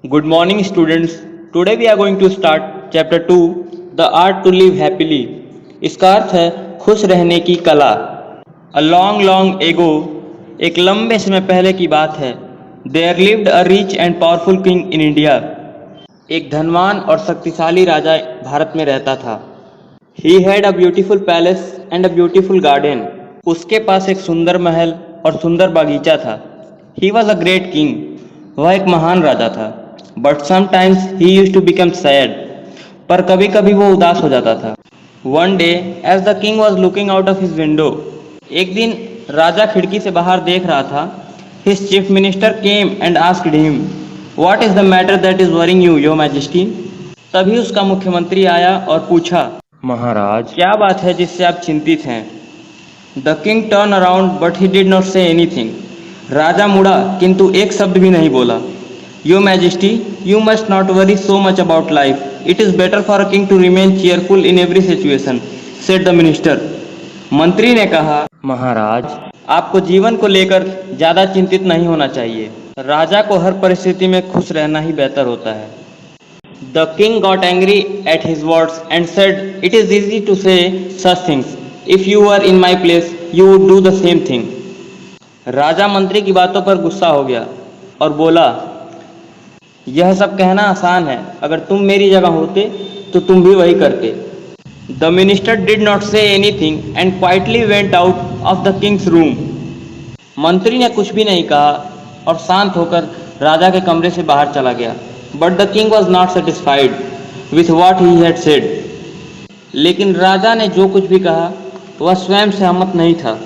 Good morning, students. Today we are going to start chapter 2, The Art to Live Happily. इसका अर्थ है खुश रहने की कला. A long, long ago, एक लंबे समय पहले की बात है. There lived a rich and powerful king in India. एक धनवान और शक्तिशाली राजा भारत में रहता था. He had a beautiful palace and a beautiful garden. उसके पास एक सुंदर महल और सुंदर बागीचा था. He was a great king. वह एक महान राजा था. But sometimes he used to become sad. पर कभी कभी वो उदास हो जाता था. One day, as the king was looking out of his window, एक दिन राजा खिड़की से बाहर देख रहा था. His chief minister came and asked him, "What is the matter that is worrying you, Your Majesty?" तभी उसका मुख्यमंत्री आया और पूछा, महाराज क्या बात है जिससे आप चिंतित हैं? The king turned around but he did not say anything. राजा मुड़ा किंतु एक शब्द भी नहीं बोला. Your Majesty, you must not worry so much about life. It is better for a king to remain cheerful in every situation, said the minister. मंत्री ने कहा, महाराज आपको जीवन को लेकर ज्यादा चिंतित नहीं होना चाहिए. राजा को हर परिस्थिति में खुश रहना ही बेहतर होता है. The king got angry at his words and said, "It is easy to say such things. If you were in my place, you would do the same thing." राजा मंत्री की बातों पर गुस्सा हो गया और बोला, यह सब कहना आसान है. अगर तुम मेरी जगह होते तो तुम भी वही करते. The minister did not say anything and quietly went out of the Kings room. मंत्री ने कुछ भी नहीं कहा और शांत होकर राजा के कमरे से बाहर चला गया. But the king was not satisfied with what he had said. लेकिन राजा ने जो कुछ भी कहा वह स्वयं सहमत नहीं था.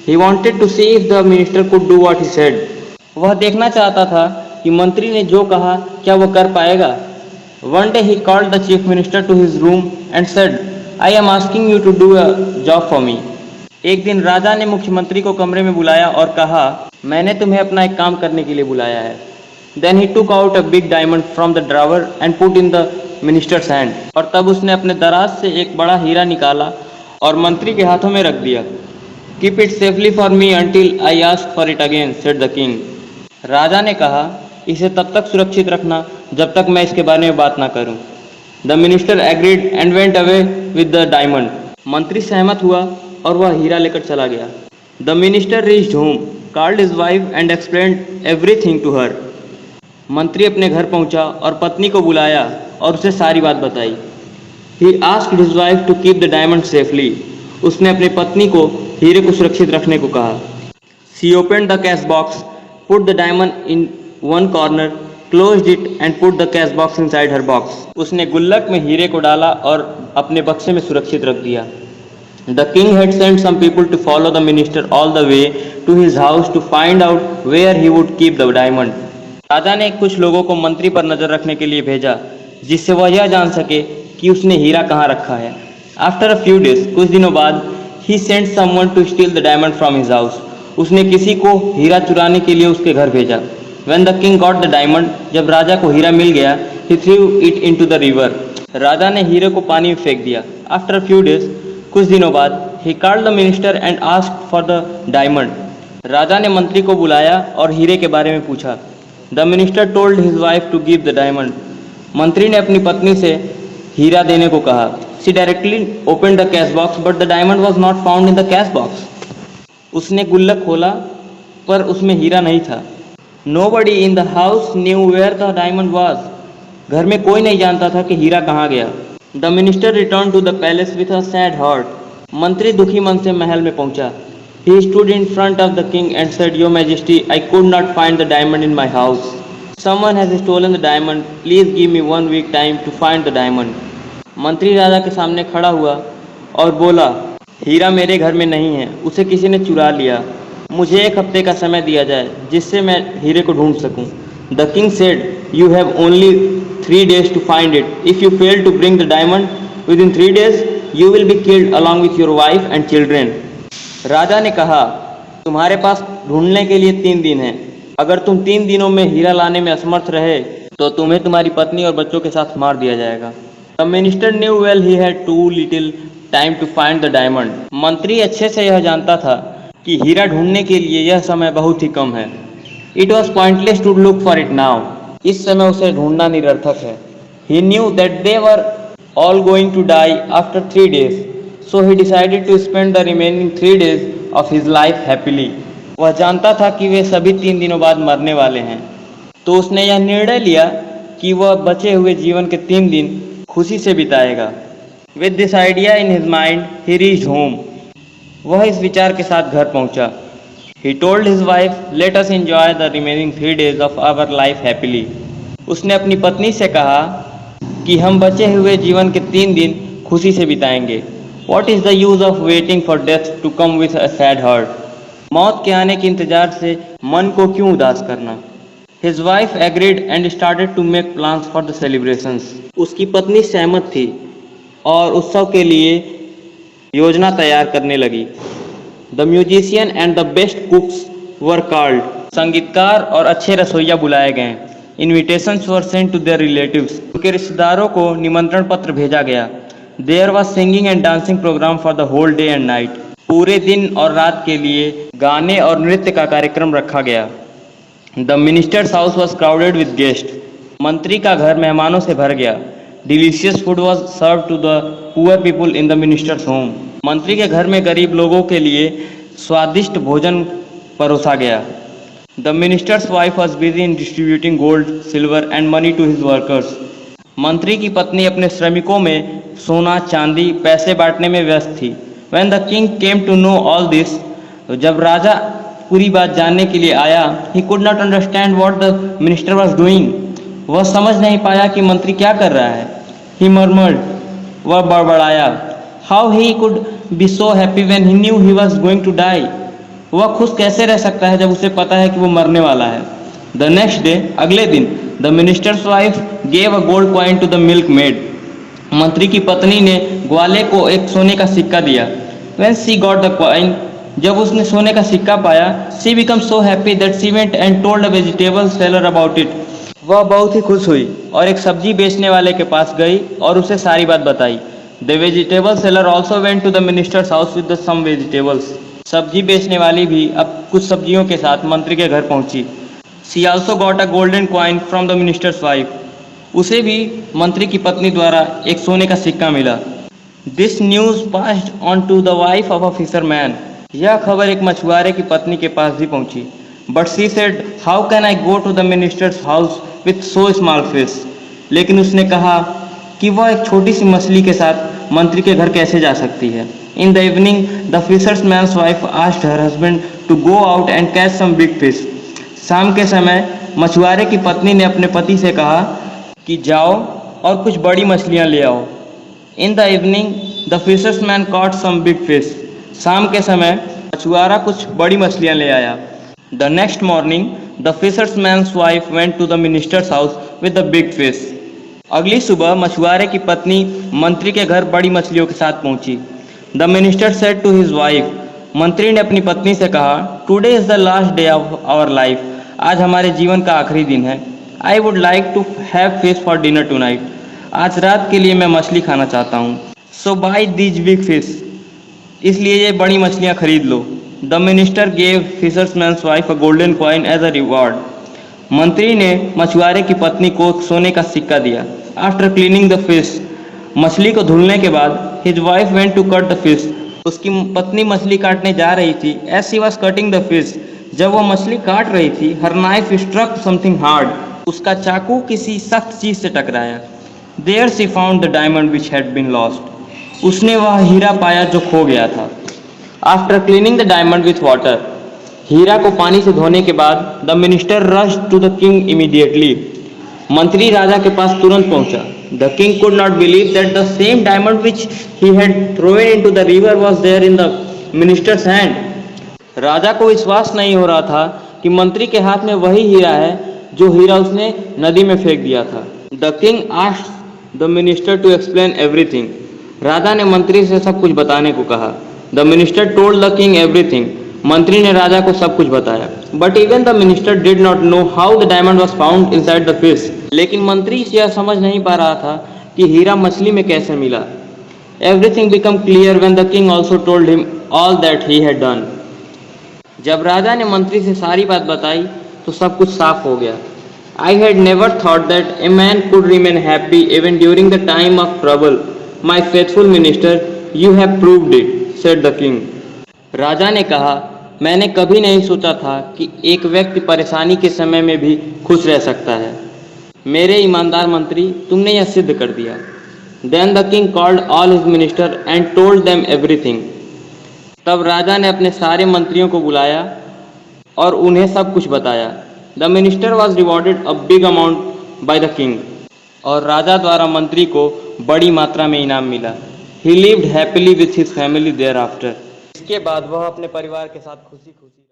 He wanted to see if the minister could do what he said. वह देखना चाहता था कि मंत्री ने जो कहा क्या वो कर पाएगा. One day he called the chief minister to his room and said, I am asking you to do a job for me. एक दिन राजा ने मुख्यमंत्री को कमरे में बुलाया और कहा, मैंने तुम्हें अपना एक काम करने के लिए बुलाया है. Then he took out a big diamond from the drawer and put in the minister's hand. और तब उसने अपने दराज से एक बड़ा हीरा निकाला और मंत्री के हाथों में रख दिया. Keep it safely for me until I ask for it again, said the king. राजा ने कहा, इसे तब तक सुरक्षित रखना जब तक मैं इसके बारे में बात ना करूं. The minister agreed and went away with the diamond. मंत्री सहमत हुआ और वह हीरा लेकर चला गया. The minister reached home, called his wife and explained everything to her. मंत्री अपने घर पहुंचा और पत्नी को बुलाया और उसे सारी बात बताई. He asked his wife to keep the diamond safely. उसने अपनी पत्नी को हीरे को सुरक्षित रखने को कहा. She opened the cash box, put the diamond in one corner, closed it and put the cash box inside her box. उसने गुल्लक में हीरे को डाला और अपने बक्से में सुरक्षित रख दिया. The king had sent some people to follow the minister all the way to his house to find out where he would keep the diamond. राजा ने कुछ लोगों को मंत्री पर नजर रखने के लिए भेजा जिससे वह यह जान सके कि उसने हीरा कहाँ रखा है. आफ्टर अ फ्यू डेज, कुछ दिनों बाद, he sent someone to steal the diamond from his house. उसने किसी को हीरा चुराने के लिए उसके घर भेजा. When the king got the diamond, जब राजा को हीरा मिल गया, he threw it into the river. राजा ने हीरे को पानी में फेंक दिया. After a few days, कुछ दिनों बाद, he called the minister and asked for the diamond. राजा ने मंत्री को बुलाया और हीरे के बारे में पूछा. The minister told his wife to give the diamond. मंत्री ने अपनी पत्नी से हीरा देने को कहा. She directly opened the cash box, but the diamond was not found in the cash box. उसने गुल्लक खोला पर उसमें हीरा नहीं था. Nobody in the house knew where the diamond was. घर में कोई नहीं जानता था कि हीरा कहाँ गया. The minister returned to the palace with a sad heart. मंत्री दुखी मन से महल में पहुंचा. He stood in front of the king and said, Your Majesty, I could not find the diamond in my house. Someone has stolen the diamond. Please give me 1 week time to find the diamond. मंत्री राजा के सामने खड़ा हुआ और बोला, हीरा मेरे घर में नहीं है, उसे किसी ने चुरा लिया. मुझे 1 हफ्ते का समय दिया जाए जिससे मैं हीरे को ढूंढ सकूं. The king said, you have only 3 days to find it. If you fail to bring the diamond within 3 days, you will be killed along with your wife and children. राजा ने कहा, तुम्हारे पास ढूंढने के लिए 3 दिन हैं. अगर तुम 3 दिनों में हीरा लाने में असमर्थ रहे तो तुम्हें तुम्हारी पत्नी और बच्चों के साथ मार दिया जाएगा. The minister knew well he had too little time to find the diamond. मंत्री अच्छे से यह जानता था कि हीरा ढूंढने के लिए यह समय बहुत ही कम है. It was pointless to look for it now. इस समय उसे ढूंढना निरर्थक है। He knew that they were all going to die after 3 days, so he decided to spend the remaining 3 days of his life happily. वह जानता था कि वे सभी 3 दिनों बाद मरने वाले हैं, तो उसने यह निर्णय लिया कि वह बचे हुए जीवन के 3 दिन खुशी से बिताएगा। With this idea in his mind, he reached home. वह इस विचार के साथ घर पहुंचा। He told his wife, "Let us enjoy the remaining 3 days of our life happily." उसने अपनी पत्नी से कहा कि हम बचे हुए जीवन के 3 दिन खुशी से बिताएंगे। What is the use of waiting for death to come with a sad heart? मौत के आने के इंतजार से मन को क्यों उदास करना? His wife agreed and started to make plans for the celebrations. उसकी पत्नी सहमत थी और उत्सव के लिए योजना तैयार करने लगी। The musician and the best cooks were called. संगीतकार और अच्छे रसोइया बुलाए गए। Invitations were sent to their relatives. उनके रिश्तेदारों को निमंत्रण पत्र भेजा गया। There was singing and dancing programme for the whole day and night. पूरे दिन और रात के लिए गाने और नृत्य का कार्यक्रम रखा गया। The minister's house was crowded with guest. मंत्री का घर मेहमानों से भर गया। Delicious food was serve to the poor people in the minister's home. मंत्री के घर में गरीब लोगों के लिए स्वादिष्ट भोजन परोसा गया। The minister's wife was busy in distributing gold, silver and money to his workers. मंत्री की पत्नी अपने श्रमिकों में सोना, चांदी, पैसे बांटने में व्यस्त थी। When the king came to know all this, जब राजा पूरी बात जानने के लिए आया, he could not understand what the minister was doing. वह समझ नहीं पाया कि मंत्री क्या कर रहा है। ही मर्मर्ड, वह बड़बड़ाया। How he could be so happy when he knew he was going to die. वह खुश कैसे रह सकता है जब उसे पता है कि वो मरने वाला है। द नेक्स्ट डे, अगले दिन, the minister's wife gave a gold coin to the milkmaid. मंत्री की पत्नी ने ग्वाले को एक सोने का सिक्का दिया। When she got the coin, जब उसने सोने का सिक्का पाया, she become so happy that she went and told a vegetable seller about it. वह बहुत ही खुश हुई और एक सब्जी बेचने वाले के पास गई और उसे सारी बात बताई। The vegetable seller also went to the minister's house with some vegetables. सब्जी बेचने वाली भी अब कुछ सब्जियों के साथ मंत्री के घर पहुंची। She also got a golden coin from the minister's wife. उसे भी मंत्री की पत्नी द्वारा एक सोने का सिक्का मिला। This news passed on to the wife of a fisherman. यह खबर एक मछुआरे की पत्नी के पास भी पहुंची। But she said, how can I go to the minister's house with so small fish. लेकिन उसने कहा कि वह एक छोटी सी मछली के साथ मंत्री के घर कैसे जा सकती है। In the evening, the fisher's man's wife asked her husband to go out and catch some big fish. शाम के समय मछुआरे की पत्नी ने अपने पति से कहा कि जाओ और कुछ बड़ी मछलियां ले आओ। In the evening, the fisher's man caught some big fish. शाम के समय मछुआरा कुछ बड़ी मछलियां ले आया। The next morning, the fisher's man's wife went to the minister's house with the big fish. अगली सुबह मछुआरे की पत्नी मंत्री के घर बड़ी मछलियों के साथ पहुंची। The minister said to his wife, मंत्री ने अपनी पत्नी से कहा, today is the last day of our life. आज हमारे जीवन का आखिरी दिन है। I would like to have fish for dinner tonight. आज रात के लिए मैं मछली खाना चाहता हूँ। So buy these big fish. इसलिए ये बड़ी मछलियाँ खरीद लो। The minister gave fisherman's wife a golden coin as a reward. मंत्री ने मछुआरे की पत्नी को सोने का सिक्का दिया। आफ्टर क्लीनिंग द फिश, मछली को धुलने के बाद, his wife went to cut the fish. उसकी पत्नी मछली काटने जा रही थी। As she was cutting the fish, जब वह मछली काट रही थी, her knife struck something hard. उसका चाकू किसी सख्त चीज से टकराया। There she found the diamond which had been lost. उसने वह हीरा पाया जो खो गया था। After cleaning the diamond with water, हीरा को पानी से धोने के बाद, the minister rush to the king immediately. मंत्री राजा के पास तुरंत पहुंचा। The king could not believe that the same diamond which he had thrown into the river was there in the minister's hand. राजा को विश्वास नहीं हो रहा था कि मंत्री के हाथ में वही हीरा है जो हीरा उसने नदी में फेंक दिया था। The king asked the minister to explain everything. राजा ने मंत्री से सब कुछ बताने को कहा। The minister told the king everything. मंत्री ने राजा को सब कुछ बताया। But even the minister did not know how the diamond was found inside the fish. लेकिन मंत्री यह समझ नहीं पा रहा था कि हीरा मछली में कैसे मिला। Everything become clear when the king also told him all that he had done. जब राजा ने मंत्री से सारी बात बताई तो सब कुछ साफ हो गया। I had never thought that a man could remain happy even during the time of trouble. My faithful minister, you have proved it, said the king. राजा ने कहा, मैंने कभी नहीं सोचा था कि एक व्यक्ति परेशानी के समय में भी खुश रह सकता है। मेरे ईमानदार मंत्री, तुमने यह सिद्ध कर दिया। Then the king called all his ministers and told them everything. तब राजा ने अपने सारे मंत्रियों को बुलाया और उन्हें सब कुछ बताया। The minister was rewarded a big amount by the king. और राजा द्वारा मंत्री को बड़ी मात्रा में इनाम मिला। He lived happily with his family thereafter. इसके बाद वह अपने परिवार के साथ खुशी खुशी